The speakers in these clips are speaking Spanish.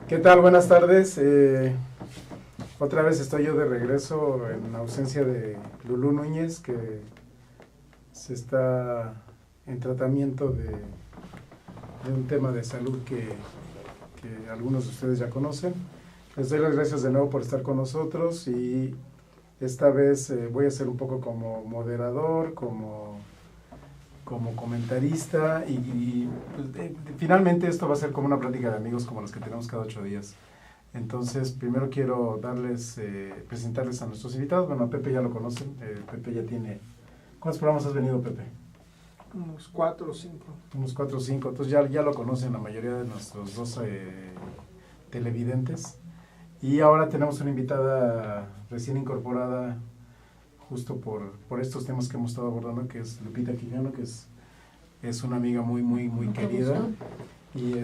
¿Qué tal? Buenas tardes. Otra vez estoy yo de regreso en ausencia de Lulú Núñez, que se está en tratamiento de un tema de salud que algunos de ustedes ya conocen. Les doy las gracias de nuevo por estar con nosotros y esta vez voy a ser un poco como moderador, como comentarista y pues, finalmente esto va a ser como una plática de amigos como las que tenemos cada 8 días. Entonces, primero quiero presentarles a nuestros invitados. Bueno, a Pepe ya lo conocen. Pepe ya tiene... ¿Cuántos programas has venido, Pepe? Unos 4 o 5. Unos 4 o 5. Entonces ya lo conocen la mayoría de nuestros dos televidentes. Y ahora tenemos una invitada recién incorporada justo por estos temas que hemos estado abordando, que es Lupita Quijano, que es una amiga muy querida. Y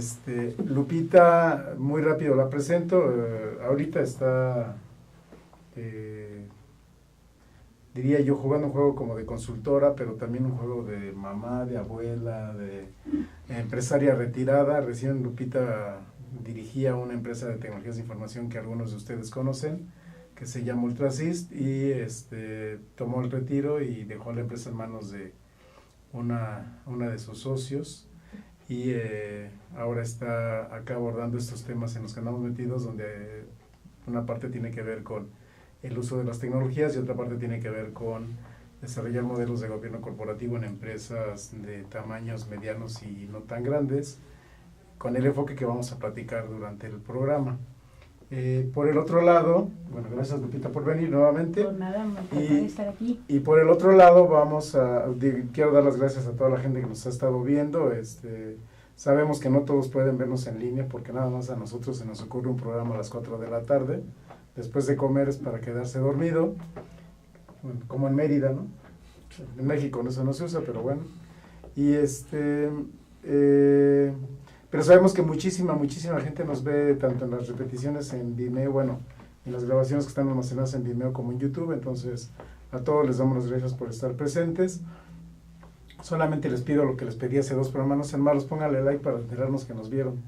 Lupita, muy rápido la presento, ahorita está, diría yo, jugando un juego como de consultora, pero también un juego de mamá, de abuela, de empresaria retirada. Recién Lupita dirigía una empresa de tecnologías de información que algunos de ustedes conocen, que se llama Ultrasist, y tomó el retiro y dejó la empresa en manos de una de sus socios, y ahora está acá abordando estos temas en los que andamos metidos, donde una parte tiene que ver con el uso de las tecnologías y otra parte tiene que ver con desarrollar modelos de gobierno corporativo en empresas de tamaños medianos y no tan grandes, con el enfoque que vamos a platicar durante el programa. Por el otro lado, bueno, gracias Lupita por venir nuevamente. Por nada, por estar aquí. Y por el otro lado quiero dar las gracias a toda la gente que nos ha estado viendo. Sabemos que no todos pueden vernos en línea porque nada más a nosotros se nos ocurre un programa a las 4 de la tarde. Después de comer es para quedarse dormido, bueno, como en Mérida, ¿no? En México eso no se usa, pero bueno. Y pero sabemos que muchísima gente nos ve tanto en las repeticiones en Vimeo, bueno, en las grabaciones que están almacenadas en Vimeo como en YouTube. Entonces a todos les damos las gracias por estar presentes. Solamente les pido lo que les pedí hace 2 programas, no sean malos, pónganle like para enterarnos que nos vieron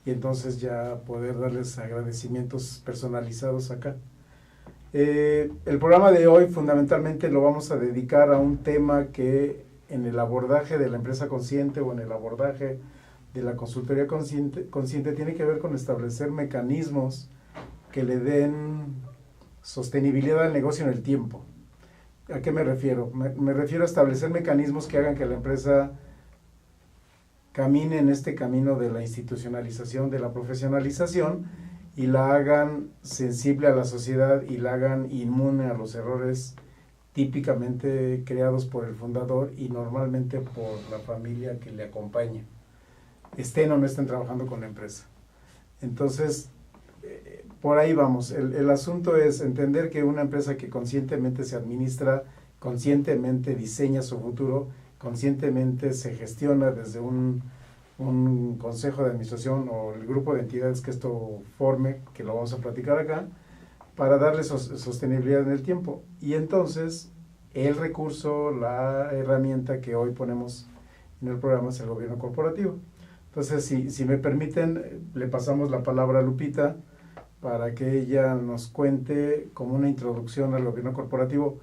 y entonces ya poder darles agradecimientos personalizados acá. El programa de hoy fundamentalmente lo vamos a dedicar a un tema que en el abordaje de la empresa consciente o en el abordaje de la consultoría consciente tiene que ver con establecer mecanismos que le den sostenibilidad al negocio en el tiempo. ¿A qué me refiero? Me refiero a establecer mecanismos que hagan que la empresa camine en este camino de la institucionalización, de la profesionalización, y la hagan sensible a la sociedad y la hagan inmune a los errores típicamente creados por el fundador y normalmente por la familia que le acompaña, estén o no estén trabajando con la empresa. Entonces, por ahí vamos. El asunto es entender que una empresa que conscientemente se administra, conscientemente diseña su futuro, conscientemente se gestiona desde un consejo de administración o el grupo de entidades que esto forme, que lo vamos a platicar acá, para darle sostenibilidad en el tiempo. Y entonces, el recurso, la herramienta que hoy ponemos en el programa es el gobierno corporativo. Entonces, si me permiten, le pasamos la palabra a Lupita para que ella nos cuente como una introducción al gobierno corporativo,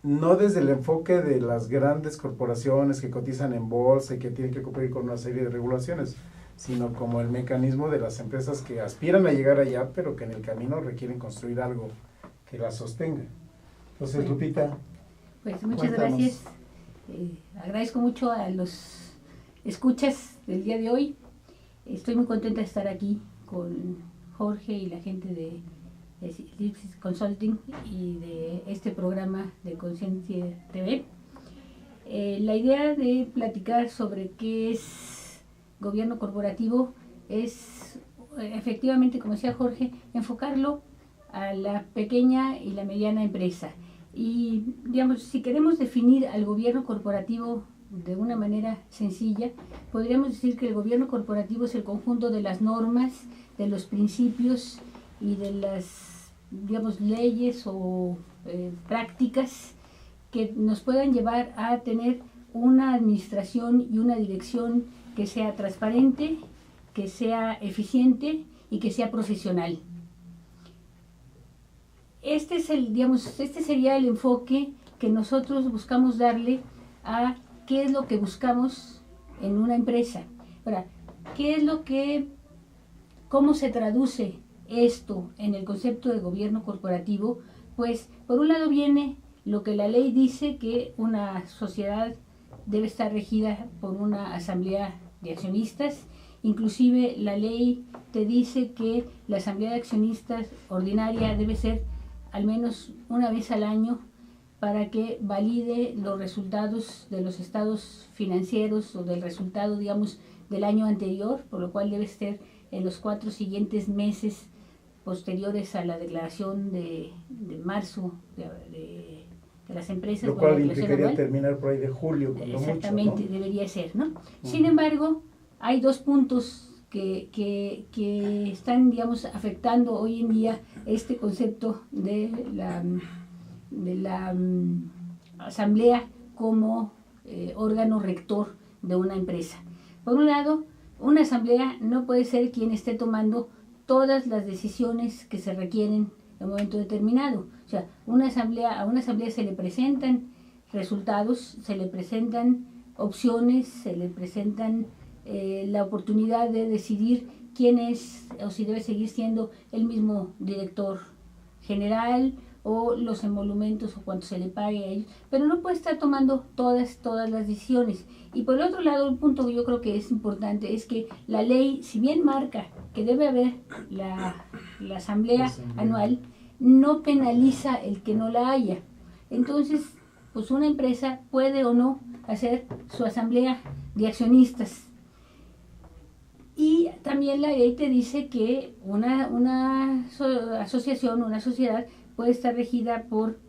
no desde el enfoque de las grandes corporaciones que cotizan en bolsa y que tienen que cumplir con una serie de regulaciones, sino como el mecanismo de las empresas que aspiran a llegar allá, pero que en el camino requieren construir algo que las sostenga. Entonces, Lupita. Pues muchas gracias. Agradezco mucho a los escuchas del día de hoy. Estoy muy contenta de estar aquí con Jorge y la gente de Ellipsis Consulting y de este programa de Conciencia TV. La idea de platicar sobre qué es gobierno corporativo es efectivamente, como decía Jorge, enfocarlo a la pequeña y la mediana empresa. Y digamos, si queremos definir al gobierno corporativo de una manera sencilla, podríamos decir que el gobierno corporativo es el conjunto de las normas, de los principios y de las, digamos, leyes o prácticas que nos puedan llevar a tener una administración y una dirección que sea transparente, que sea eficiente y que sea profesional. Este sería el enfoque que nosotros buscamos darle a qué es lo que buscamos en una empresa. Ahora, ¿cómo se traduce esto en el concepto de gobierno corporativo? Pues, por un lado viene lo que la ley dice, que una sociedad debe estar regida por una asamblea de accionistas. Inclusive la ley te dice que la asamblea de accionistas ordinaria debe ser al menos una vez al año para que valide los resultados de los estados financieros o del resultado, digamos, del año anterior, por lo cual debe ser en los 4 siguientes meses posteriores a la declaración de marzo de las empresas. Lo cual implicaría terminar por ahí de julio, cuando exactamente, mucho, ¿no? Debería ser, ¿no? Sin embargo, hay 2 puntos que están, digamos, afectando hoy en día este concepto de la asamblea como órgano rector de una empresa. Por un lado, una asamblea no puede ser quien esté tomando todas las decisiones que se requieren en un momento determinado. O sea, a una asamblea se le presentan resultados, se le presentan opciones, se le presentan la oportunidad de decidir quién es o si debe seguir siendo el mismo director general o los emolumentos o cuánto se le pague a ellos, pero no puede estar tomando todas las decisiones. Y por el otro lado, el punto que yo creo que es importante es que la ley, si bien marca que debe haber la asamblea anual, no penaliza el que no la haya. Entonces, pues una empresa puede o no hacer su asamblea de accionistas. Y también la ley te dice que una asociación, una sociedad, puede estar regida por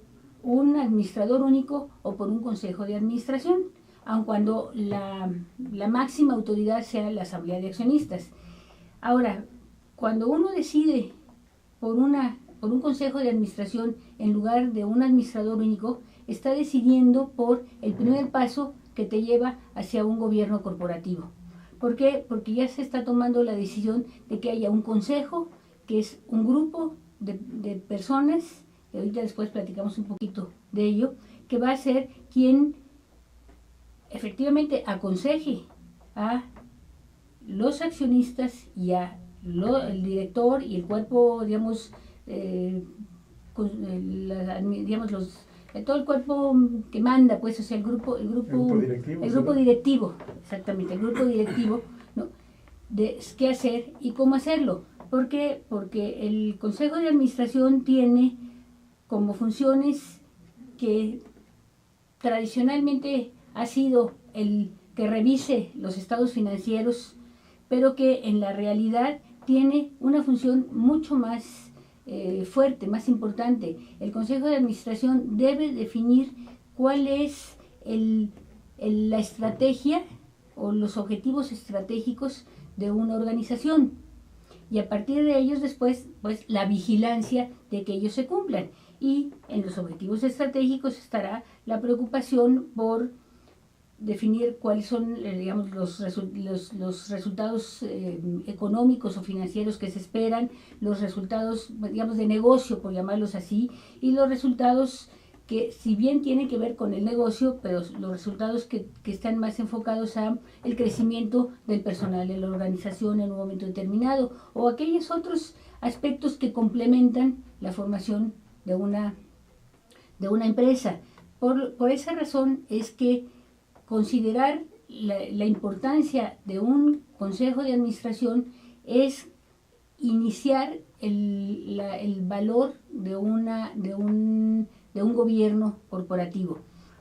un administrador único o por un consejo de administración, aun cuando la máxima autoridad sea la asamblea de accionistas. Ahora, cuando uno decide por un consejo de administración en lugar de un administrador único, está decidiendo por el primer paso que te lleva hacia un gobierno corporativo. ¿Por qué? Porque ya se está tomando la decisión de que haya un consejo, que es un grupo de personas, que ahorita después platicamos un poquito de ello, que va a ser quien efectivamente aconseje a los accionistas y el director y el cuerpo, digamos, todo el cuerpo que manda, pues, o sea, el grupo directivo, exactamente, el grupo directivo, ¿no? De qué hacer y cómo hacerlo. ¿Por qué? Porque el Consejo de Administración tiene como funciones que tradicionalmente ha sido el que revise los estados financieros, pero que en la realidad tiene una función mucho más fuerte, más importante. El Consejo de Administración debe definir cuál es la estrategia o los objetivos estratégicos de una organización, y a partir de ellos después, pues, la vigilancia de que ellos se cumplan. Y en los objetivos estratégicos estará la preocupación por definir cuáles son, digamos, los resultados económicos o financieros que se esperan, los resultados, digamos, de negocio, por llamarlos así, y los resultados que, si bien tienen que ver con el negocio, pero los resultados que están más enfocados a el crecimiento del personal de la organización en un momento determinado, o aquellos otros aspectos que complementan la formación de una empresa. Por esa razón es que considerar la importancia de un consejo de administración es iniciar el valor de un gobierno corporativo.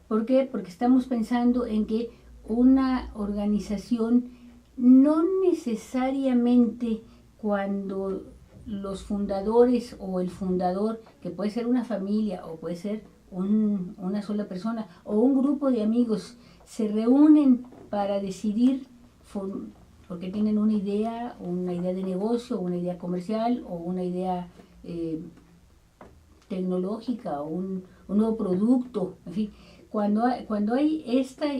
¿Por qué? Porque estamos pensando en que una organización no necesariamente cuando los fundadores o el fundador, que puede ser una familia o puede ser una sola persona o un grupo de amigos, se reúnen para decidir porque tienen una idea de negocio, una idea comercial o una idea tecnológica o un nuevo producto, en fin. Cuando hay esta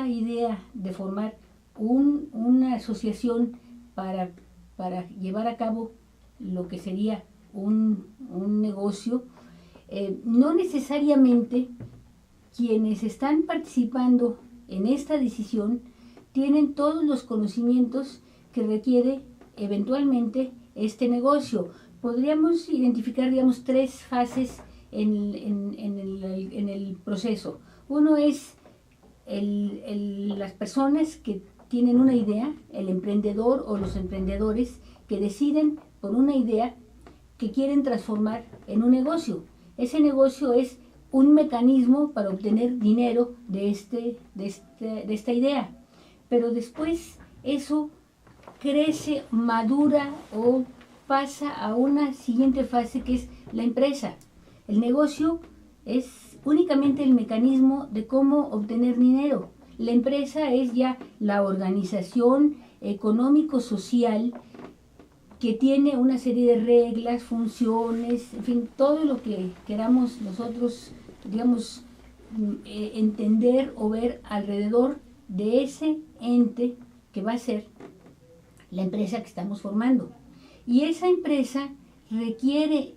idea de formar una asociación para llevar a cabo lo que sería un negocio, no necesariamente quienes están participando en esta decisión tienen todos los conocimientos que requiere eventualmente este negocio. Podríamos identificar, digamos, 3 fases en el proceso. Uno es las personas que tienen una idea, el emprendedor o los emprendedores que deciden por una idea que quieren transformar en un negocio. Ese negocio es un mecanismo para obtener dinero de esta idea. Pero después eso crece, madura o pasa a una siguiente fase que es la empresa. El negocio es únicamente el mecanismo de cómo obtener dinero. La empresa es ya la organización económico-social que tiene una serie de reglas, funciones, en fin, todo lo que queramos nosotros, digamos, entender o ver alrededor de ese ente que va a ser la empresa que estamos formando. Y esa empresa requiere,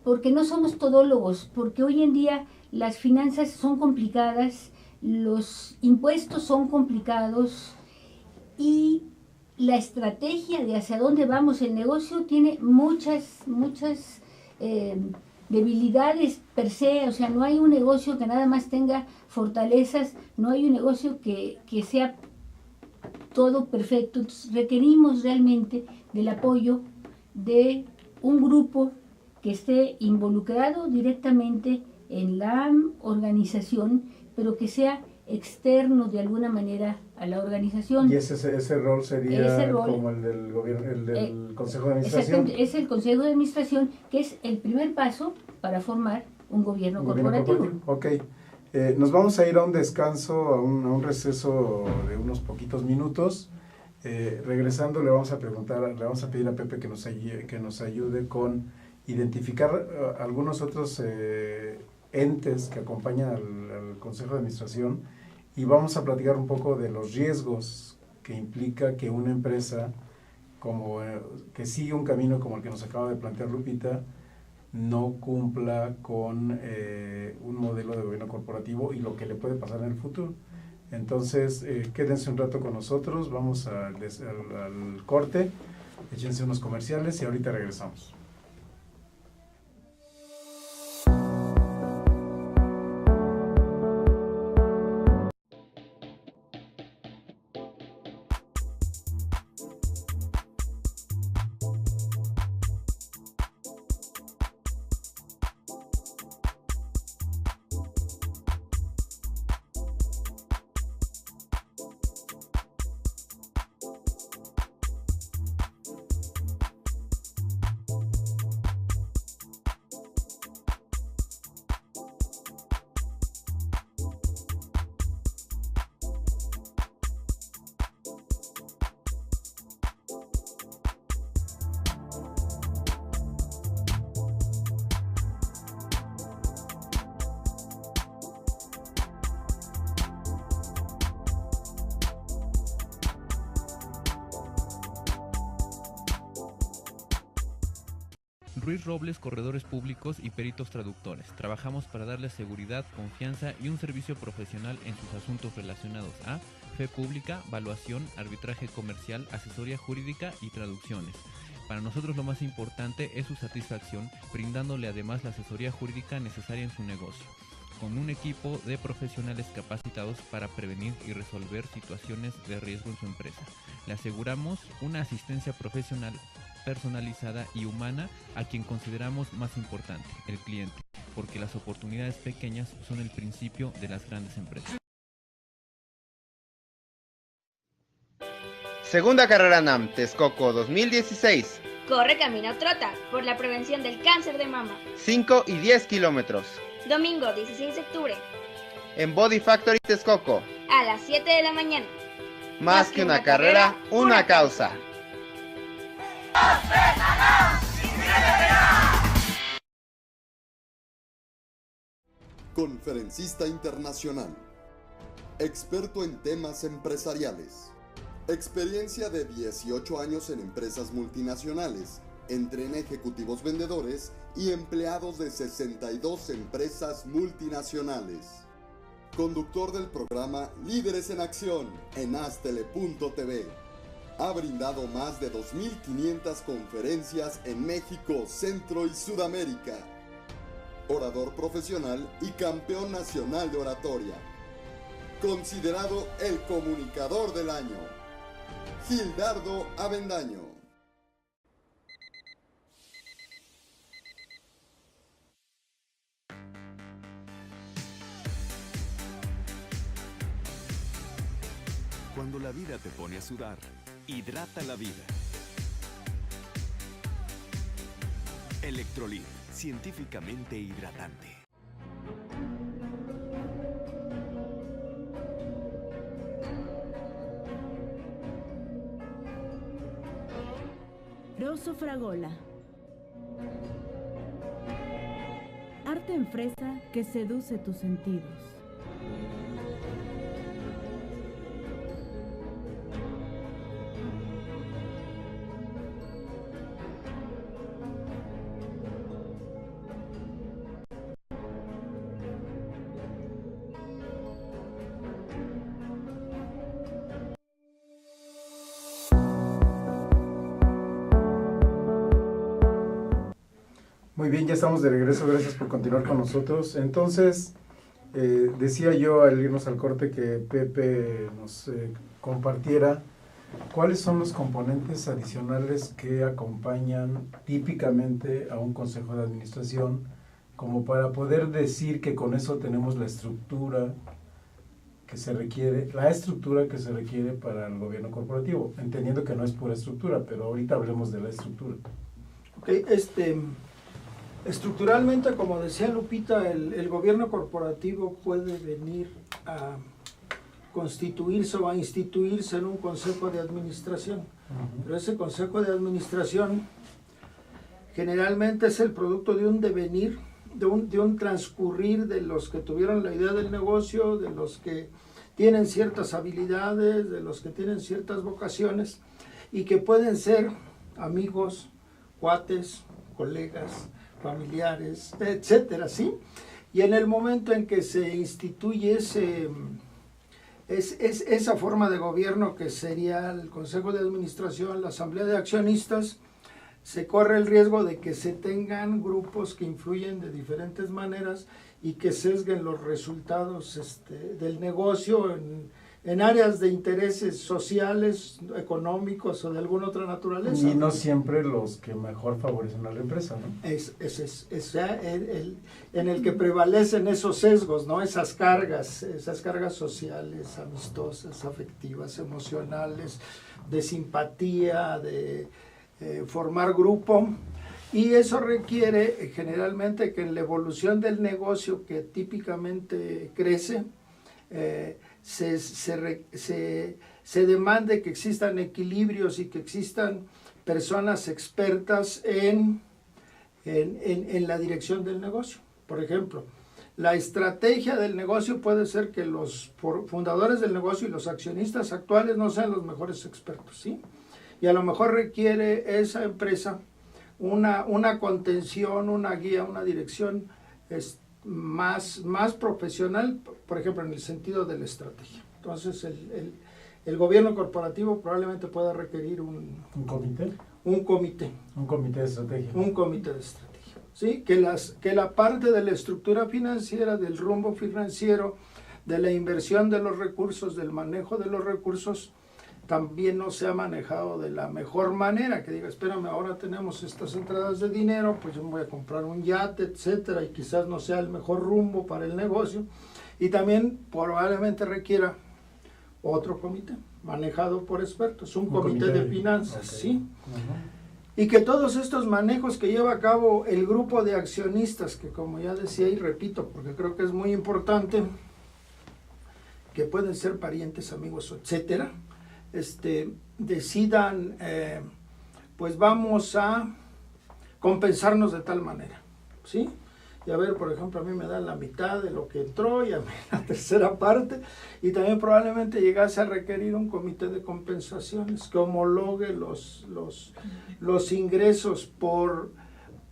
porque no somos todólogos, porque hoy en día las finanzas son complicadas, los impuestos son complicados y la estrategia de hacia dónde vamos el negocio tiene muchas debilidades per se. O sea, no hay un negocio que nada más tenga fortalezas, no hay un negocio que sea todo perfecto. Entonces, requerimos realmente del apoyo de un grupo que esté involucrado directamente en la organización, pero que sea externo de alguna manera a la organización. Y ese rol sería como el del gobierno, el del Consejo de Administración. Es el Consejo de Administración, que es el primer paso para formar un gobierno corporativo. Ok. Nos vamos a ir a un descanso, a un receso de unos poquitos minutos. Regresando le vamos a pedir a Pepe que nos ayude con identificar algunos otros entes que acompañan al Consejo de Administración, y vamos a platicar un poco de los riesgos que implica que una empresa que sigue un camino como el que nos acaba de plantear Lupita no cumpla con un modelo de gobierno corporativo y lo que le puede pasar en el futuro. Entonces, quédense un rato con nosotros, vamos al corte, échense unos comerciales y ahorita regresamos. Ruiz Robles, corredores públicos y peritos traductores. Trabajamos para darles seguridad, confianza y un servicio profesional en sus asuntos relacionados a fe pública, valuación, arbitraje comercial, asesoría jurídica y traducciones. Para nosotros lo más importante es su satisfacción, brindándole además la asesoría jurídica necesaria en su negocio, con un equipo de profesionales capacitados para prevenir y resolver situaciones de riesgo en su empresa. Le aseguramos una asistencia profesional personalizada y humana a quien consideramos más importante, el cliente, porque las oportunidades pequeñas son el principio de las grandes empresas. Segunda carrera NAM Texcoco 2016. Corre, camina o trota por la prevención del cáncer de mama. 5 y 10 kilómetros. Domingo 16 de octubre. En Body Factory Texcoco. A las 7 de la mañana. Más que una carrera, una causa. Conferencista internacional, experto en temas empresariales, experiencia de 18 años en empresas multinacionales, Entren ejecutivos vendedores y empleados de 62 empresas multinacionales. Conductor del programa Líderes en Acción en Astele.tv. Ha brindado más de 2.500 conferencias en México, Centro y Sudamérica. Orador profesional y campeón nacional de oratoria. Considerado el comunicador del año. Gildardo Avendaño. Cuando la vida te pone a sudar, hidrata la vida. Electrolit, científicamente hidratante. Rosso Fragola. Arte en fresa que seduce tus sentidos. Muy bien, ya estamos de regreso, gracias por continuar con nosotros. Entonces, decía yo al irnos al corte que Pepe nos compartiera cuáles son los componentes adicionales que acompañan típicamente a un consejo de administración, como para poder decir que con eso tenemos la estructura que se requiere para el gobierno corporativo, entendiendo que no es pura estructura, pero ahorita hablemos de la estructura. Okay, estructuralmente, como decía Lupita, el gobierno corporativo puede venir a constituirse o a instituirse en un consejo de administración. Pero ese consejo de administración generalmente es el producto de un devenir, de un transcurrir de los que tuvieron la idea del negocio, de los que tienen ciertas habilidades, de los que tienen ciertas vocaciones y que pueden ser amigos, cuates, colegas, familiares, etcétera, ¿sí? Y en el momento en que se instituye esa forma de gobierno que sería el Consejo de Administración, la Asamblea de Accionistas, se corre el riesgo de que se tengan grupos que influyen de diferentes maneras y que sesguen los resultados del negocio en áreas de intereses sociales, económicos o de alguna otra naturaleza. Y no siempre los que mejor favorecen a la empresa, ¿no? Es en el que prevalecen esos sesgos, ¿no? Esas cargas sociales, amistosas, afectivas, emocionales, de simpatía, de formar grupo. Y eso requiere generalmente que en la evolución del negocio que típicamente crece, se demande que existan equilibrios y que existan personas expertas en la dirección del negocio. Por ejemplo, la estrategia del negocio puede ser que los fundadores del negocio y los accionistas actuales no sean los mejores expertos, ¿sí? Y a lo mejor requiere esa empresa una contención, una guía, una dirección más profesional, por ejemplo, en el sentido de la estrategia. Entonces, el gobierno corporativo probablemente pueda requerir un comité. Un comité de estrategia. Un comité de estrategia. ¿Sí? Que la parte de la estructura financiera, del rumbo financiero, de la inversión de los recursos, del manejo de los recursos, también no se ha manejado de la mejor manera, que diga, espérame, ahora tenemos estas entradas de dinero, pues yo me voy a comprar un yate, etcétera, y quizás no sea el mejor rumbo para el negocio, y también probablemente requiera otro comité, manejado por expertos, un comité de finanzas, okay. ¿Sí? Y que todos estos manejos que lleva a cabo el grupo de accionistas, que como ya decía y repito, porque creo que es muy importante, que pueden ser parientes, amigos, etcétera, decidan, pues vamos a compensarnos de tal manera, ¿sí? y a ver, por ejemplo, a mí me dan la mitad de lo que entró y a mí la tercera parte, y también probablemente llegase a requerir un comité de compensaciones que homologue los ingresos por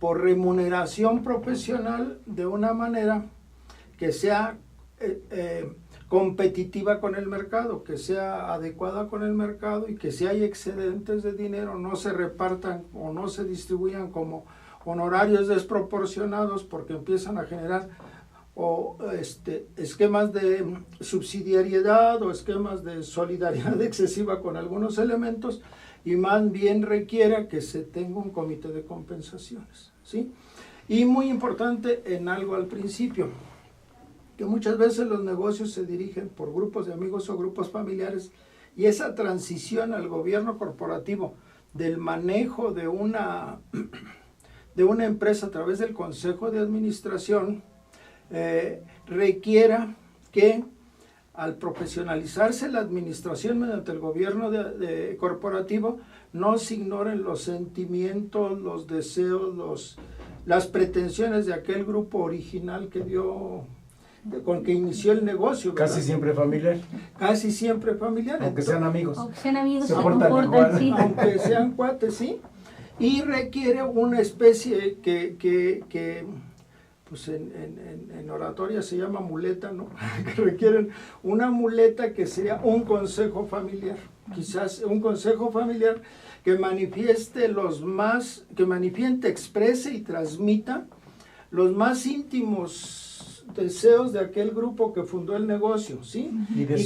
remuneración profesional de una manera que sea competitiva con el mercado, que sea adecuada con el mercado, y que si hay excedentes de dinero no se repartan o no se distribuyan como honorarios desproporcionados, porque empiezan a generar esquemas de subsidiariedad o esquemas de solidaridad excesiva con algunos elementos, y más bien requiera que se tenga un comité de compensaciones, ¿sí? Y muy importante en algo al principio, que muchas veces los negocios se dirigen por grupos de amigos o grupos familiares, y esa transición al gobierno corporativo del manejo de una empresa a través del Consejo de Administración requiera que, al profesionalizarse la administración mediante el gobierno corporativo, no se ignoren los sentimientos, los deseos, las pretensiones de aquel grupo original con que inició el negocio, ¿verdad? Casi siempre familiar. Casi siempre familiar. Aunque sean amigos. Aunque sean amigos, se portan igual. Sí. Aunque sean cuates, sí. Y requiere una especie que pues en oratoria se llama muleta, ¿no? Que requieren una muleta que sea un consejo familiar. Quizás un consejo familiar que manifieste exprese y transmita los más íntimos deseos de aquel grupo que fundó el negocio, ¿sí? Y de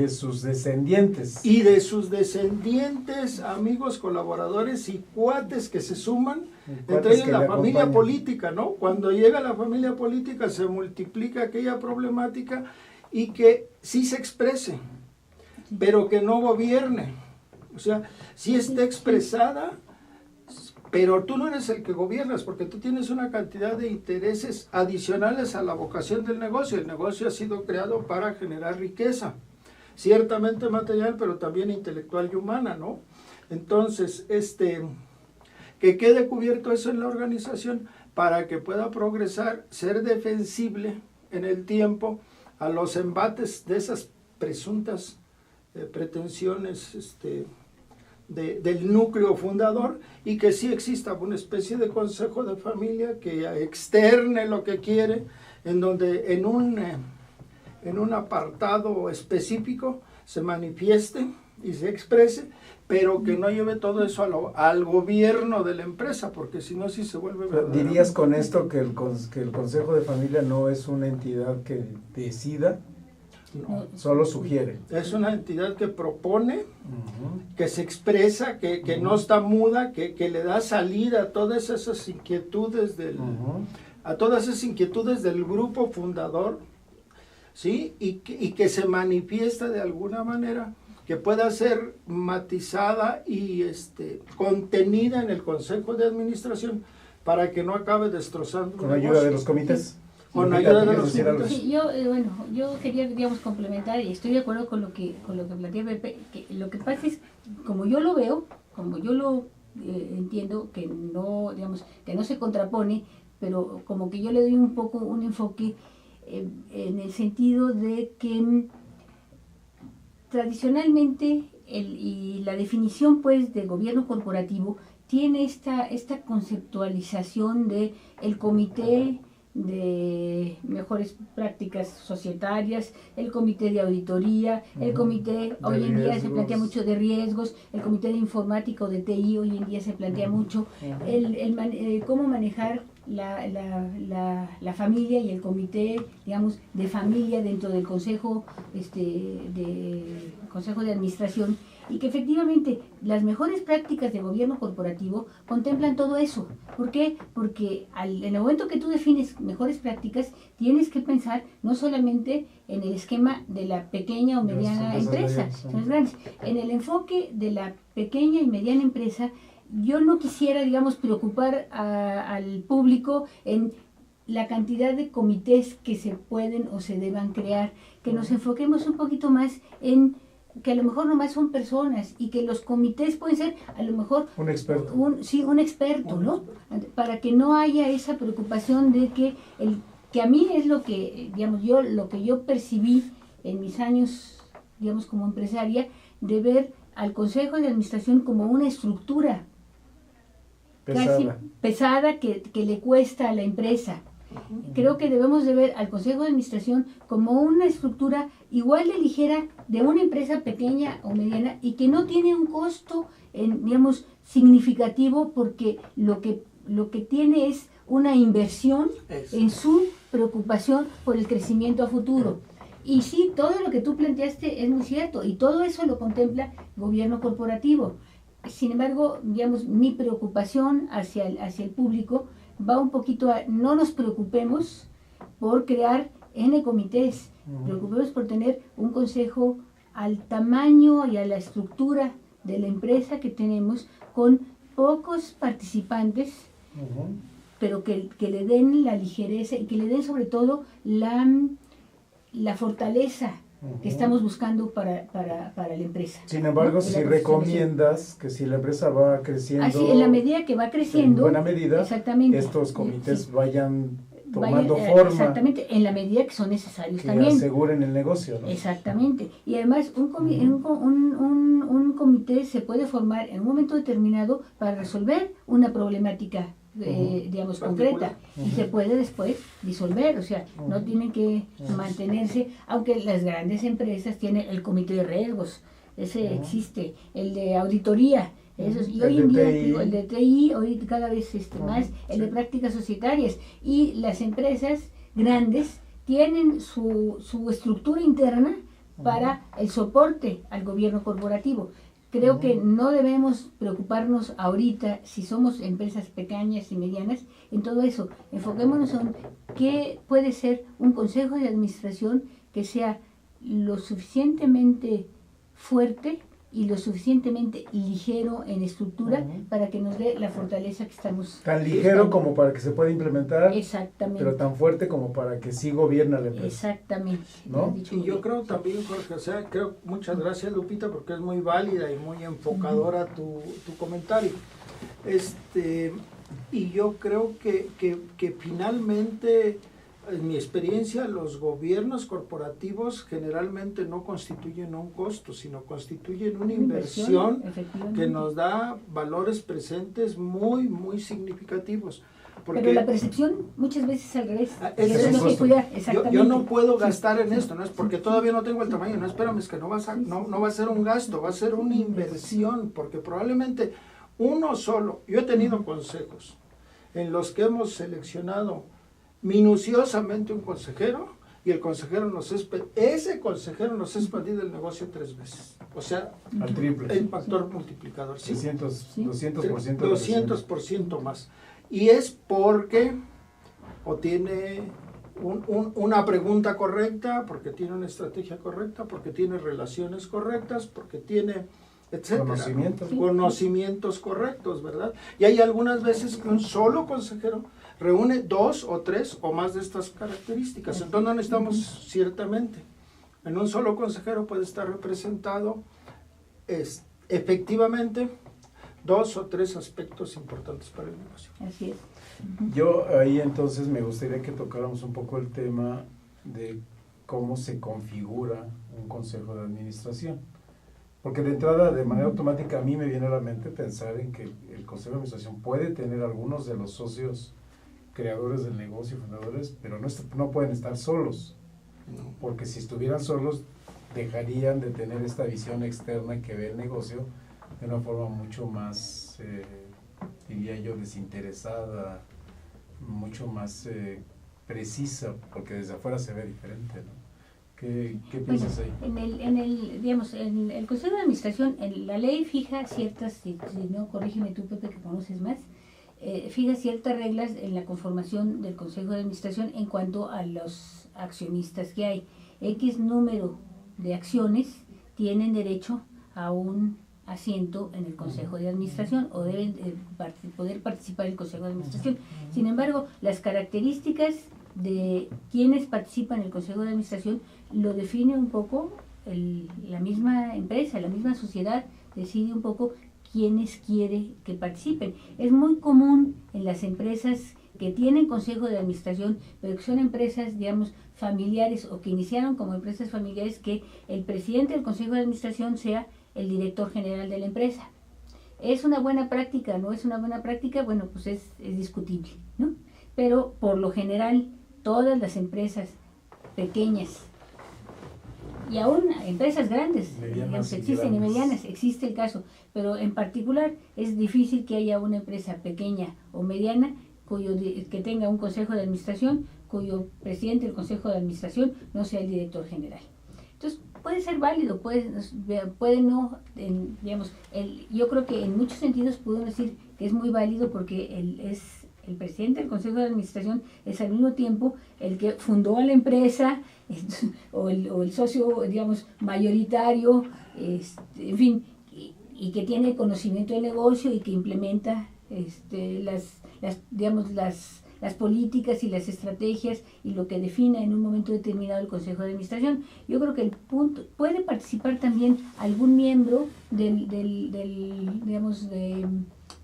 sus descendientes. Y de sus descendientes, amigos, colaboradores y cuates que se suman, entre ellos la familia política, ¿no? Cuando llega la familia política se multiplica aquella problemática, y que sí se exprese, pero que no gobierne. O sea, sí esté expresada, pero tú no eres el que gobiernas, porque tú tienes una cantidad de intereses adicionales a la vocación del negocio. El negocio ha sido creado para generar riqueza, ciertamente material, pero también intelectual y humana, ¿no? Entonces, que quede cubierto eso en la organización para que pueda progresar, ser defensible en el tiempo a los embates de esas presuntas pretensiones del núcleo fundador, y que sí exista una especie de consejo de familia que externe lo que quiere, en donde en un apartado específico se manifieste y se exprese, pero que no lleve todo eso al gobierno de la empresa, porque si no sí se vuelve verdadero. ¿Dirías con esto que el consejo de familia no es una entidad que decida? No, solo sugiere. Es una entidad que propone, que se expresa, que no está muda, que le da salida a todas esas inquietudes del grupo fundador, ¿sí? Y que se manifiesta de alguna manera, que pueda ser matizada y contenida en el Consejo de Administración, para que no acabe destrozando. Con ayuda de los comités. Con ayuda de los comités. Sí, yo quería, digamos, complementar, y estoy de acuerdo con lo que plantea Pepe, que lo que pasa es, como yo lo veo, como yo lo entiendo, que no, digamos, que no se contrapone, pero como que yo le doy un poco un enfoque en el sentido de que tradicionalmente y la definición, pues, del gobierno corporativo tiene esta conceptualización de el comité de mejores prácticas societarias, el comité de auditoría, el comité, hoy en día se plantea mucho de riesgos, el comité de informática o de TI, hoy en día se plantea mucho cómo manejar la familia y el comité, digamos, de familia dentro del consejo de administración, y que efectivamente las mejores prácticas de gobierno corporativo contemplan todo eso. ¿Por qué? Porque en el momento que tú defines mejores prácticas, tienes que pensar no solamente en el esquema de la pequeña o mediana empresa, en el enfoque de la pequeña y mediana empresa. Yo no quisiera, digamos, preocupar al público en la cantidad de comités que se pueden o se deban crear, que nos enfoquemos un poquito más en que a lo mejor nomás son personas y que los comités pueden ser a lo mejor un experto. Un experto, ¿no? Para que no haya esa preocupación de que a mí es lo que, digamos, lo que yo percibí en mis años, digamos, como empresaria, de ver al Consejo de Administración como una estructura casi pesada que le cuesta a la empresa. Creo que debemos de ver al Consejo de Administración como una estructura igual de ligera de una empresa pequeña o mediana y que no tiene un costo, digamos, significativo, porque lo que tiene es una inversión en su preocupación por el crecimiento a futuro. Y sí, todo lo que tú planteaste es muy cierto y todo eso lo contempla el gobierno corporativo. Sin embargo, digamos, mi preocupación hacia el público va un poquito a no nos preocupemos por crear N comités, preocupemos por tener un consejo al tamaño y a la estructura de la empresa que tenemos, con pocos participantes, pero que le den la ligereza y que le den sobre todo la fortaleza que estamos buscando para la empresa. Sin embargo, ¿no? Si recomiendas que si la empresa va creciendo, así, en la medida que va creciendo, en buena medida, estos comités vayan tomando forma. Exactamente, en la medida que son necesarios que también. aseguren el negocio, ¿no? Exactamente. Y además, un comité se puede formar en un momento determinado para resolver una problemática digamos, concreta, y se puede después disolver, o sea, no tienen que mantenerse, aunque las grandes empresas tienen el comité de riesgos, ese existe, el de auditoría, esos, y hoy en día el de TI, hoy cada vez más, el de prácticas societarias, y las empresas grandes tienen su estructura interna para el soporte al gobierno corporativo. Creo que no debemos preocuparnos ahorita, si somos empresas pequeñas y medianas, en todo eso. Enfoquémonos en qué puede ser un consejo de administración que sea lo suficientemente fuerte y lo suficientemente ligero en estructura para que nos dé la fortaleza que estamos tan ligero buscando, como para que se pueda implementar, exactamente, pero tan fuerte como para que sí gobierna la empresa. Exactamente, ¿no? Y yo creo también, Jorge, o sea, muchas gracias, Lupita, porque es muy válida y muy enfocadora tu comentario. Y yo creo que finalmente, en mi experiencia, los gobiernos corporativos generalmente no constituyen un costo, sino constituyen una inversión que nos da valores presentes muy, muy significativos. Porque pero la percepción muchas veces es al revés. Eso es lo que cuidar, yo no puedo gastar en esto, no es porque todavía no tengo el tamaño, no, espérame, es que no va a ser un gasto, va a ser una inversión, porque probablemente uno solo, yo he tenido consejos en los que hemos seleccionado minuciosamente un consejero, y el consejero ese consejero nos ha expandido el negocio 3 veces. O sea, al triple. El factor multiplicador. ¿Sí? 200%. 200% más. Y es porque o tiene una pregunta correcta, porque tiene una estrategia correcta, porque tiene relaciones correctas, porque tiene etcétera, conocimientos correctos, ¿verdad? Y hay algunas veces que un solo consejero reúne 2 o 3 o más de estas características. Entonces no necesitamos, ciertamente, en un solo consejero puede estar representado efectivamente 2 o 3 aspectos importantes para el negocio. Así es. Yo ahí entonces me gustaría que tocáramos un poco el tema de cómo se configura un consejo de administración. Porque de entrada, de manera automática, a mí me viene a la mente pensar en que el consejo de administración puede tener algunos de los socios creadores del negocio, fundadores, pero no pueden estar solos, porque si estuvieran solos dejarían de tener esta visión externa que ve el negocio de una forma mucho más, diría yo, desinteresada, mucho más precisa, porque desde afuera se ve diferente, ¿no? ¿Qué piensas ahí? En el Consejo de Administración, la ley fija ciertas, si no, corrígeme tú, Pepe, que conoces más, fija ciertas reglas en la conformación del Consejo de Administración en cuanto a los accionistas que hay. X número de acciones tienen derecho a un asiento en el Consejo de Administración o deben poder participar en el Consejo de Administración. Sin embargo, las características de quienes participan en el Consejo de Administración lo define un poco la misma empresa, la misma sociedad decide un poco quiénes quiere que participen. Es muy común en las empresas que tienen consejo de administración, pero que son empresas, digamos, familiares o que iniciaron como empresas familiares, que el presidente del consejo de administración sea el director general de la empresa. ¿Es una buena práctica? ¿No es una buena práctica? Bueno, pues es discutible, ¿no? Pero por lo general, todas las empresas pequeñas y aún empresas grandes, digamos, existen y medianas, existe el caso, pero en particular es difícil que haya una empresa pequeña o mediana que tenga un consejo de administración cuyo presidente del consejo de administración no sea el director general. Entonces puede ser válido, puede no, digamos, yo creo que en muchos sentidos podemos decir que es muy válido porque el presidente del consejo de administración es al mismo tiempo el que fundó a la empresa o el socio, digamos, mayoritario, en fin, y que tiene conocimiento del negocio y que implementa las políticas y las estrategias y lo que defina en un momento determinado el consejo de administración. Yo creo que el punto puede participar también algún miembro de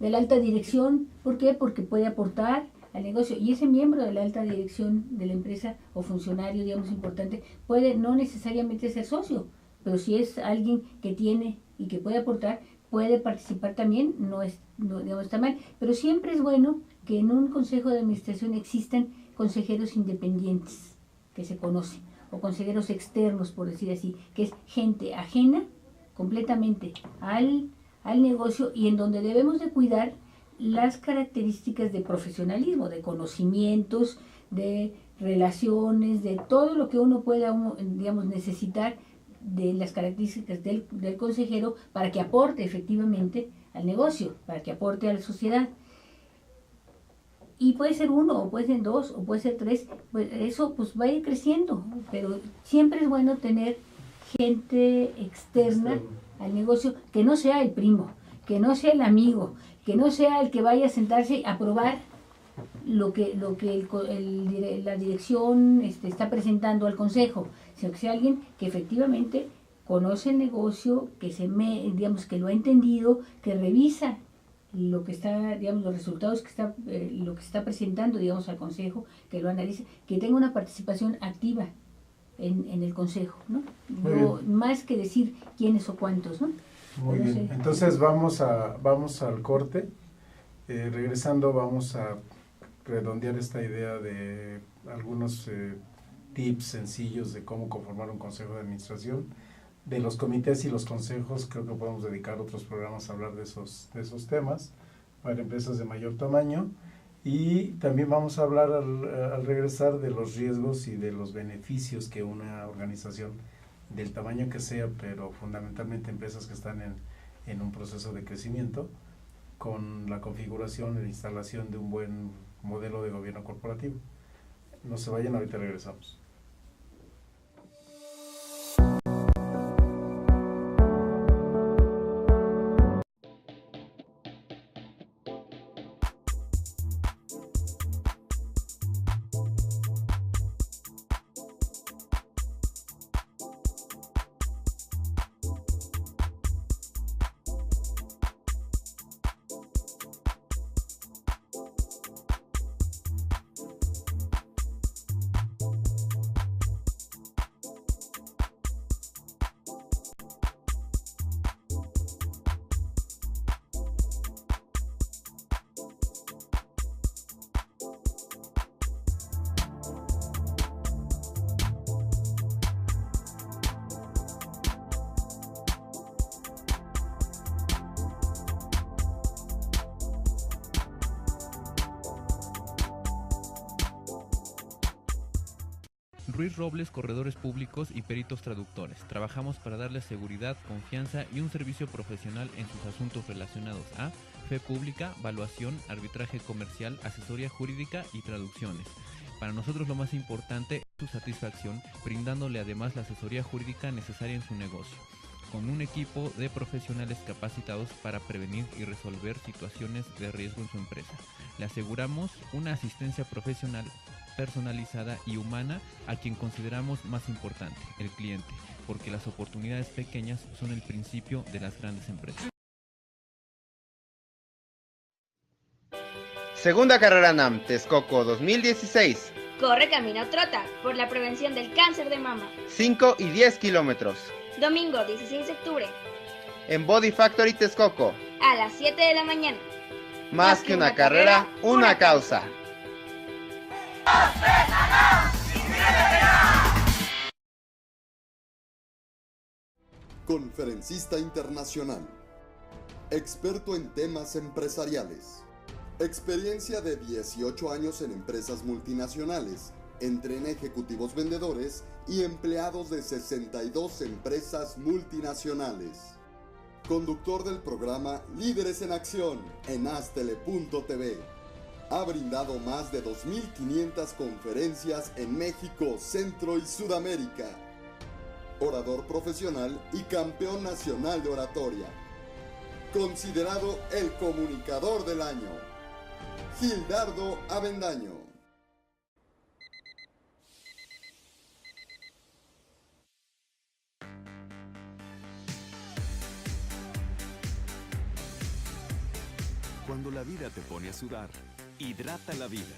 la alta dirección. ¿Por qué? Porque puede aportar al negocio, y ese miembro de la alta dirección de la empresa o funcionario, digamos, importante, puede no necesariamente ser socio, pero si es alguien que tiene y que puede aportar, puede participar también, no está mal, pero siempre es bueno que en un consejo de administración existan consejeros independientes que se conocen, o consejeros externos, por decir así, que es gente ajena completamente al negocio y en donde debemos de cuidar las características de profesionalismo, de conocimientos, de relaciones, de todo lo que uno pueda, digamos, necesitar de las características del consejero para que aporte efectivamente al negocio, para que aporte a la sociedad. Y puede ser uno, o puede ser dos, o puede ser tres, pues eso pues va a ir creciendo, pero siempre es bueno tener gente externa al negocio, que no sea el primo, que no sea el amigo, que no sea el que vaya a sentarse a aprobar lo que la dirección está presentando al consejo, sino que sea alguien que efectivamente conoce el negocio, digamos, que lo ha entendido, que revisa lo que está, digamos, los resultados lo que está presentando, digamos, al consejo, que lo analice, que tenga una participación activa en el consejo, ¿no? Más que decir quiénes o cuántos, ¿no? Muy bien, entonces vamos al corte. Regresando vamos a redondear esta idea de algunos tips sencillos de cómo conformar un consejo de administración. De los comités y los consejos, creo que podemos dedicar otros programas a hablar de esos temas para empresas de mayor tamaño. Y también vamos a hablar al regresar de los riesgos y de los beneficios que una organización del tamaño que sea, pero fundamentalmente empresas que están en un proceso de crecimiento, con la configuración e instalación de un buen modelo de gobierno corporativo. No se vayan, ahorita regresamos. Ruiz Robles, Corredores Públicos y Peritos Traductores. Trabajamos para darles seguridad, confianza y un servicio profesional en sus asuntos relacionados a fe pública, valuación, arbitraje comercial, asesoría jurídica y traducciones. Para nosotros lo más importante es su satisfacción, brindándole además la asesoría jurídica necesaria en su negocio, con un equipo de profesionales capacitados para prevenir y resolver situaciones de riesgo en su empresa. Le aseguramos una asistencia profesional personalizada y humana a quien consideramos más importante, el cliente. porque las oportunidades pequeñas son el principio de las grandes empresas. Segunda carrera NAM Texcoco 2016. Corre, camina o trota por la prevención del cáncer de mama. 5 y 10 kilómetros. Domingo 16 de octubre. En Body Factory Texcoco. A las 7 de la mañana. Más que una carrera, una causa. Conferencista internacional. Experto en temas empresariales. Experiencia de 18 años en empresas multinacionales. Entrena ejecutivos vendedores y empleados de 62 empresas multinacionales. Conductor del programa Líderes en Acción en Astele.tv. Ha brindado más de 2.500 conferencias en México, Centro y Sudamérica. Orador profesional y campeón nacional de oratoria. Considerado el comunicador del año. Gildardo Avendaño. Cuando la vida te pone a sudar, hidrata la vida.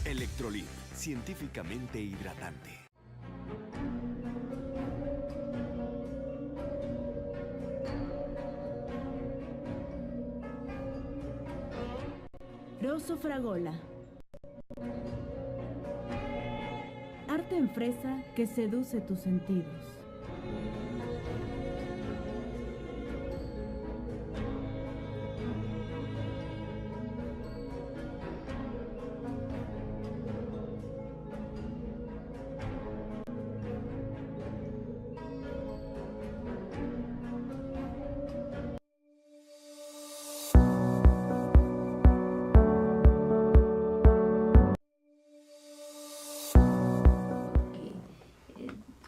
Electrolit, científicamente hidratante. Rosso Fragola. Arte en fresa que seduce tus sentidos.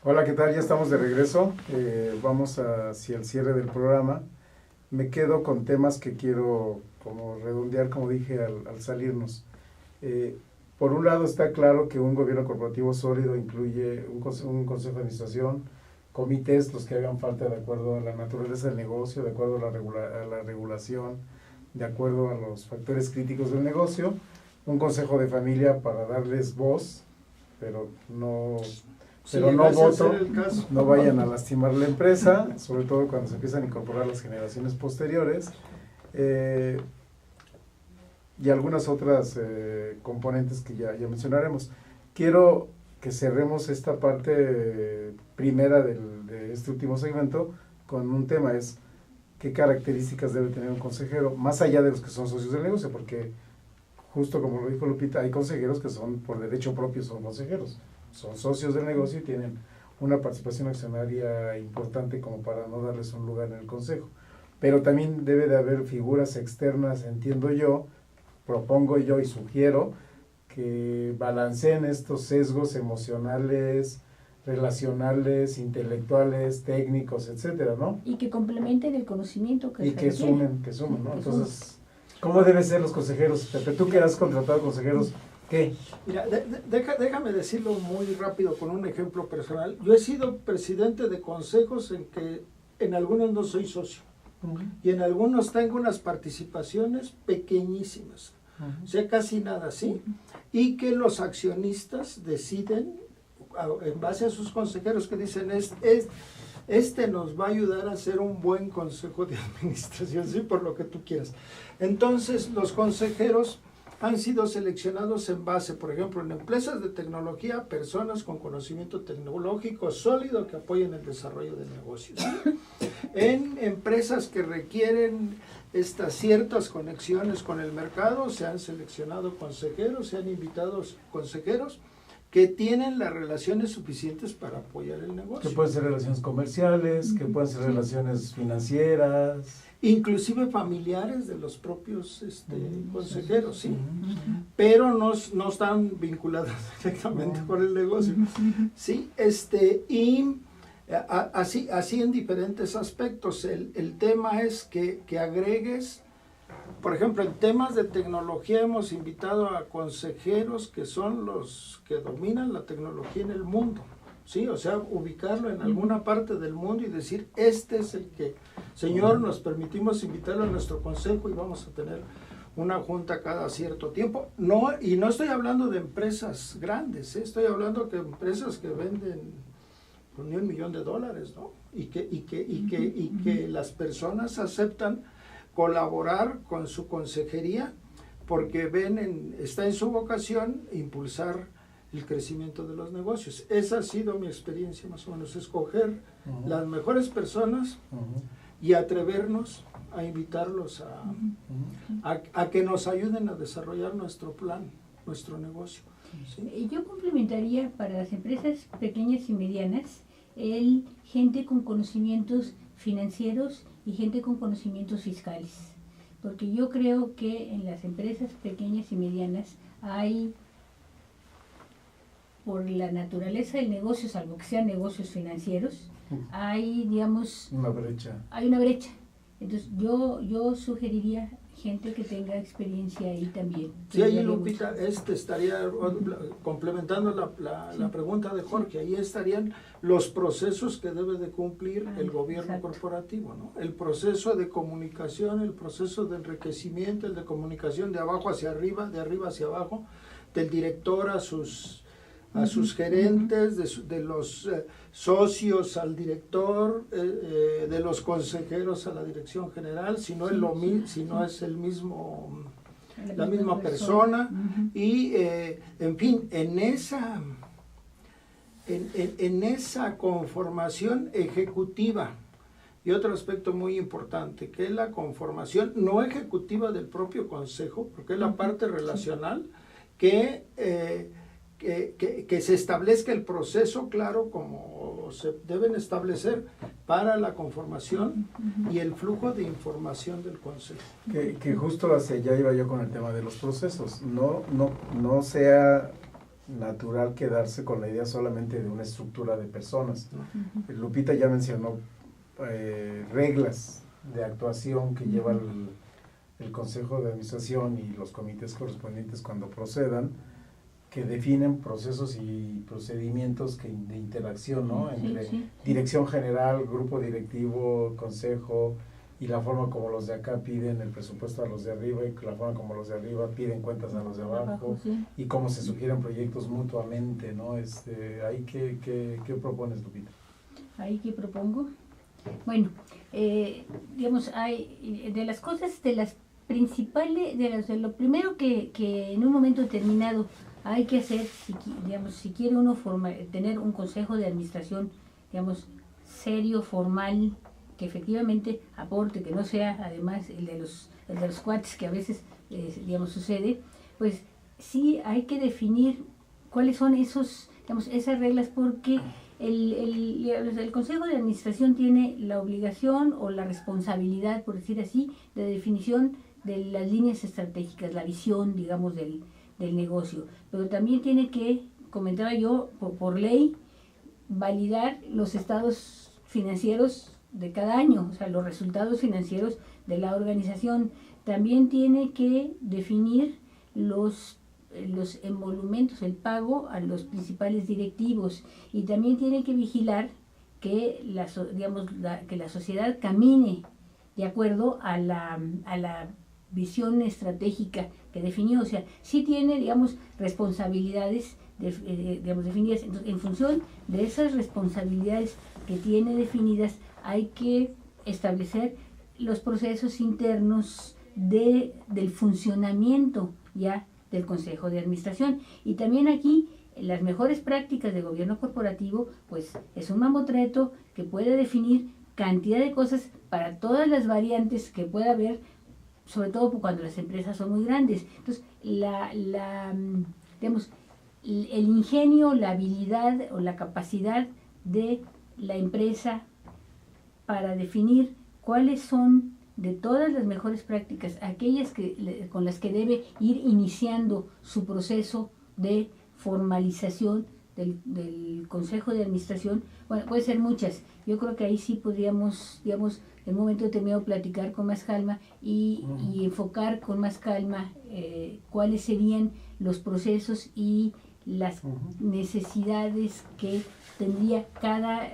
Hola, ¿qué tal? Ya estamos de regreso. Vamos hacia el cierre del programa. Me quedo con temas que quiero como redondear, como dije al salirnos. Por un lado está claro que un gobierno corporativo sólido incluye un consejo de administración, comités, los que hagan falta de acuerdo a la naturaleza del negocio, de acuerdo a la regulación, de acuerdo a los factores críticos del negocio, un consejo de familia para darles voz, pero no voto, no vayan a lastimar la empresa, sobre todo cuando se empiezan a incorporar las generaciones posteriores, y algunas otras componentes que ya mencionaremos. Quiero que cerremos esta parte primera de este último segmento con un tema, es qué características debe tener un consejero, más allá de los que son socios del negocio, porque justo como lo dijo Lupita, hay consejeros que son por derecho propio, son consejeros, son socios del negocio y tienen una participación accionaria importante como para no darles un lugar en el consejo. Pero también debe de haber figuras externas, entiendo yo, propongo yo y sugiero, que balanceen estos sesgos emocionales, relacionales, intelectuales, técnicos, etcétera, ¿no? Y que complementen el conocimiento que sumen, ¿no? Entonces, ¿cómo deben ser los consejeros? Pepe, tú que has contratado consejeros, ¿qué? Mira, déjame decirlo muy rápido con un ejemplo personal. Yo he sido presidente de consejos en que en algunos no soy socio. Y en algunos tengo unas participaciones pequeñísimas, o sea, casi nada, ¿sí? Y que los accionistas deciden, en base a sus consejeros que dicen, este nos va a ayudar a hacer un buen consejo de administración, ¿sí? Por lo que tú quieras. Entonces, los consejeros han sido seleccionados en base, por ejemplo, en empresas de tecnología, personas con conocimiento tecnológico sólido que apoyen el desarrollo de negocios. En empresas que requieren ciertas conexiones con el mercado, se han seleccionado consejeros, se han invitado consejeros que tienen las relaciones suficientes para apoyar el negocio. Que pueden ser relaciones comerciales, que pueden ser relaciones financieras. Inclusive familiares de los propios consejeros, sí. Pero no están vinculados directamente con el negocio. Sí, y así en diferentes aspectos. El tema es que agregues Por ejemplo, en temas de tecnología hemos invitado a consejeros que son los que dominan la tecnología en el mundo, ¿sí? O sea, ubicarlo en alguna parte del mundo y decir, este es el que, señor, nos permitimos invitarlo a nuestro consejo y vamos a tener una junta cada cierto tiempo. No, y no estoy hablando de empresas grandes, ¿eh? Estoy hablando de empresas que venden pues, ni $1 millón, ¿no? Y que las personas aceptan colaborar con su consejería porque está en su vocación impulsar el crecimiento de los negocios. Esa ha sido mi experiencia más o menos, escoger las mejores personas y atrevernos a invitarlos a que nos ayuden a desarrollar nuestro plan, nuestro negocio. ¿Sí? Yo complementaría para las empresas pequeñas y medianas gente con conocimientos financieros y gente con conocimientos fiscales, porque yo creo que en las empresas pequeñas y medianas hay, por la naturaleza del negocio, salvo que sean negocios financieros, hay, digamos, una brecha. Hay una brecha. Entonces yo sugeriría gente que tenga experiencia ahí también. Sí, ahí Lupita, estaría complementando la pregunta de Jorge, ahí estarían los procesos que debe de cumplir el gobierno corporativo, ¿no? El proceso de comunicación, el proceso de enriquecimiento, el de comunicación de abajo hacia arriba, de arriba hacia abajo, del director a sus gerentes, de los socios al director, de los consejeros a la dirección general, si no es el mismo, la misma persona. Y en fin, en esa conformación ejecutiva. Y otro aspecto muy importante, que es la conformación no ejecutiva del propio consejo, porque es la parte relacional, que se establezca el proceso claro como se deben establecer para la conformación y el flujo de información del consejo. Que justo hacia allá iba yo con el tema de los procesos. No sea natural quedarse con la idea solamente de una estructura de personas. Lupita ya mencionó reglas de actuación que lleva el Consejo de Administración y los comités correspondientes cuando procedan, que definen procesos y procedimientos de interacción, ¿no? Entre dirección general, grupo directivo, consejo, y la forma como los de acá piden el presupuesto a los de arriba, y la forma como los de arriba piden cuentas a los de abajo, y cómo se sugieren proyectos mutuamente, ¿no? Ahí ¿qué propones, Lupita? Ahí ¿qué propongo? Bueno, digamos, hay de las cosas, de las principales, de lo primero que en un momento determinado hay que hacer, si quiere uno tener un consejo de administración, digamos, serio, formal, que efectivamente aporte, que no sea además el de los cuates que a veces, digamos, sucede, pues sí hay que definir cuáles son esas reglas, porque el Consejo de Administración tiene la obligación o la responsabilidad, por decir así, de definición de las líneas estratégicas, la visión, digamos, del negocio, pero también tiene que, comentaba yo, por ley, validar los estados financieros de cada año, o sea, los resultados financieros de la organización. También tiene que definir los emolumentos, el pago a los principales directivos, y también tiene que vigilar que la sociedad camine de acuerdo a la visión estratégica que definió. O sea, sí tiene, digamos, responsabilidades definidas. Entonces, en función de esas responsabilidades que tiene definidas, hay que establecer los procesos internos del funcionamiento ya del Consejo de Administración. Y también aquí, las mejores prácticas de gobierno corporativo, pues es un mamotreto que puede definir cantidad de cosas para todas las variantes que pueda haber, sobre todo cuando las empresas son muy grandes. Entonces, digamos, el ingenio, la habilidad o la capacidad de la empresa para definir cuáles son de todas las mejores prácticas, aquellas con las que debe ir iniciando su proceso de formalización del Consejo de Administración, bueno, puede ser muchas. Yo creo que ahí sí podríamos, digamos, en un momento determinado platicar con más calma y enfocar con más calma cuáles serían los procesos y las necesidades que tendría cada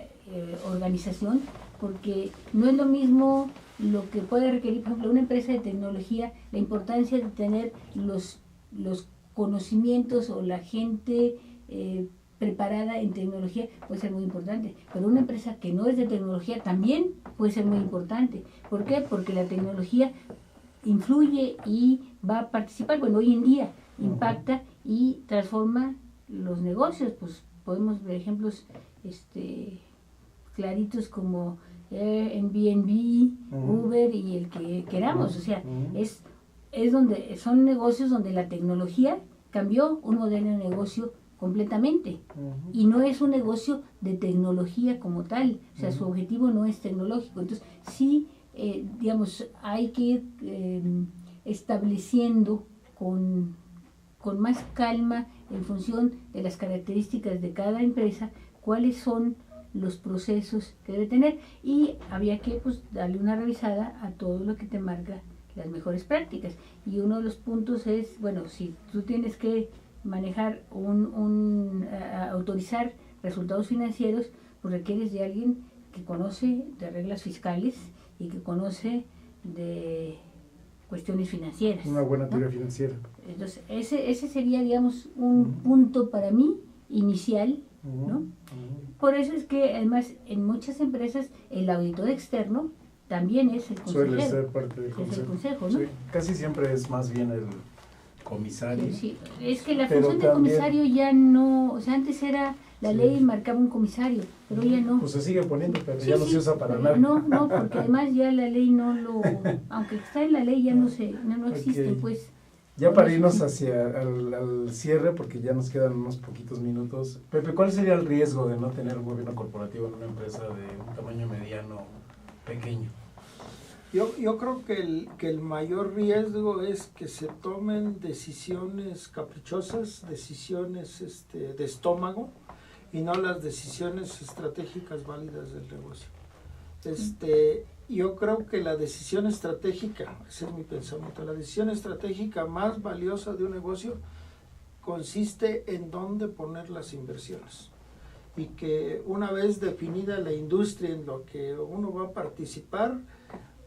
organización, porque no es lo mismo lo que puede requerir, por ejemplo, una empresa de tecnología, la importancia de tener los conocimientos o la gente preparada en tecnología puede ser muy importante, pero una empresa que no es de tecnología también puede ser muy importante. ¿Por qué? Porque la tecnología influye y va a participar, bueno, hoy en día impacta y transforma los negocios. Pues podemos ver ejemplos claritos como Airbnb, Uber y el que queramos. O sea, es donde son negocios donde la tecnología cambió un modelo de negocio completamente, y no es un negocio de tecnología como tal, o sea, su objetivo no es tecnológico. Entonces sí, digamos, hay que ir estableciendo con más calma, en función de las características de cada empresa, cuáles son los procesos que debe tener, y había que, pues, darle una revisada a todo lo que te marca las mejores prácticas. Y uno de los puntos es, bueno, si tú tienes que manejar autorizar resultados financieros, pues requieres de alguien que conoce de reglas fiscales y que conoce de cuestiones financieras. Una buena teoría financiera. Entonces, ese sería, digamos, un punto para mí inicial, ¿no? Por eso es que, además, en muchas empresas el auditor externo también es el consejero. Suele ser parte del consejo. Es el consejo, ¿no? Sí, casi siempre es más bien el comisario. Sí. Es que la función de comisario ya no, o sea, antes era, la ley marcaba un comisario, pero ya no. Pues se sigue poniendo, pero ya no se usa para nada. No, porque además ya la ley no lo, aunque está en la ley ya no existe, pues. Ya para irnos hacia al cierre, porque ya nos quedan unos poquitos minutos. Pepe, ¿cuál sería el riesgo de no tener un gobierno corporativo en una empresa de un tamaño mediano, pequeño? Yo creo que el mayor riesgo es que se tomen decisiones caprichosas, decisiones de estómago, y no las decisiones estratégicas válidas del negocio. Yo creo que la decisión estratégica, ese es mi pensamiento, la decisión estratégica más valiosa de un negocio consiste en dónde poner las inversiones. Y que una vez definida la industria en lo que uno va a participar,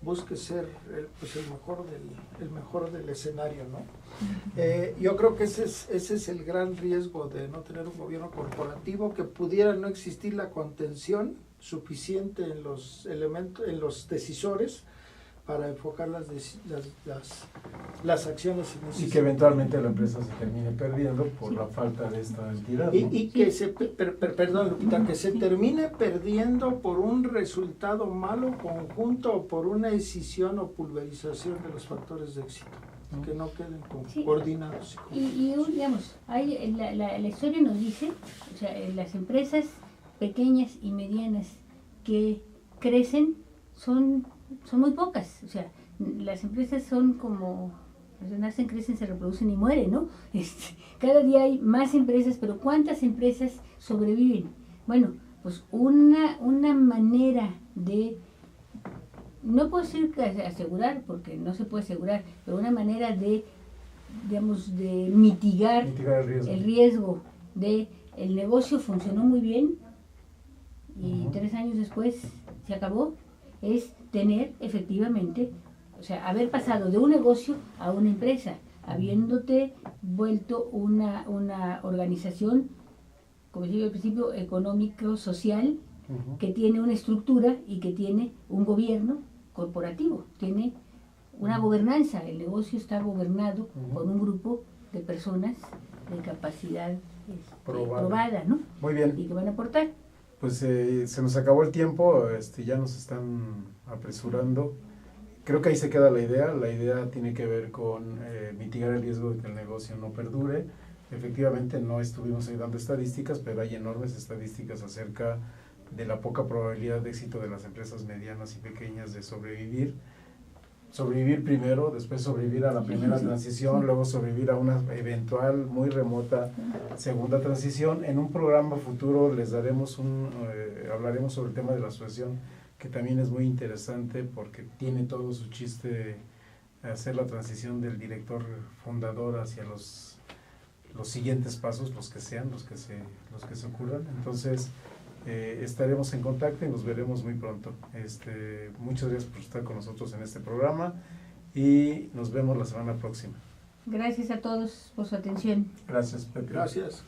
busque ser el mejor del escenario, ¿no? Yo creo que ese es el gran riesgo de no tener un gobierno corporativo, que pudiera no existir la contención suficiente en los elementos, en los decisores, para enfocar las acciones iniciales. Y que eventualmente la empresa se termine perdiendo por la falta de esta entidad, ¿no? Y que perdón, Lupita, que se termine perdiendo por un resultado malo conjunto o por una escisión o pulverización de los factores de éxito, que no queden coordinados. Y digamos, la historia nos dice, o sea, las empresas pequeñas y medianas que crecen son muy pocas. O sea, las empresas son como, nacen, crecen, se reproducen y mueren, ¿no? Cada día hay más empresas, pero ¿cuántas empresas sobreviven? Bueno, pues una manera de, no puedo decir asegurar, porque no se puede asegurar, pero una manera de, digamos, de mitigar el riesgo de el negocio funcionó muy bien y 3 años después se acabó, es tener efectivamente, o sea, haber pasado de un negocio a una empresa, habiéndote vuelto una organización, como decía al principio, económico-social, que tiene una estructura y que tiene un gobierno corporativo, tiene una gobernanza. El negocio está gobernado por un grupo de personas de capacidad probada, ¿no? Muy bien. Y que van a aportar. Pues se nos acabó el tiempo, ya nos están apresurando. Creo que ahí se queda la idea. La idea tiene que ver con mitigar el riesgo de que el negocio no perdure. Efectivamente no estuvimos ahí dando estadísticas, pero hay enormes estadísticas acerca de la poca probabilidad de éxito de las empresas medianas y pequeñas de sobrevivir. sobrevivir primero, después sobrevivir a la primera transición, luego sobrevivir a una eventual, muy remota segunda transición. En un programa futuro les daremos hablaremos sobre el tema de la sucesión, que también es muy interesante porque tiene todo su chiste hacer la transición del director fundador hacia los siguientes pasos, los que se ocurran. Entonces, estaremos en contacto y nos veremos muy pronto. Muchas gracias por estar con nosotros en este programa y nos vemos la semana próxima. Gracias a todos por su atención. Gracias, Pepe. Gracias.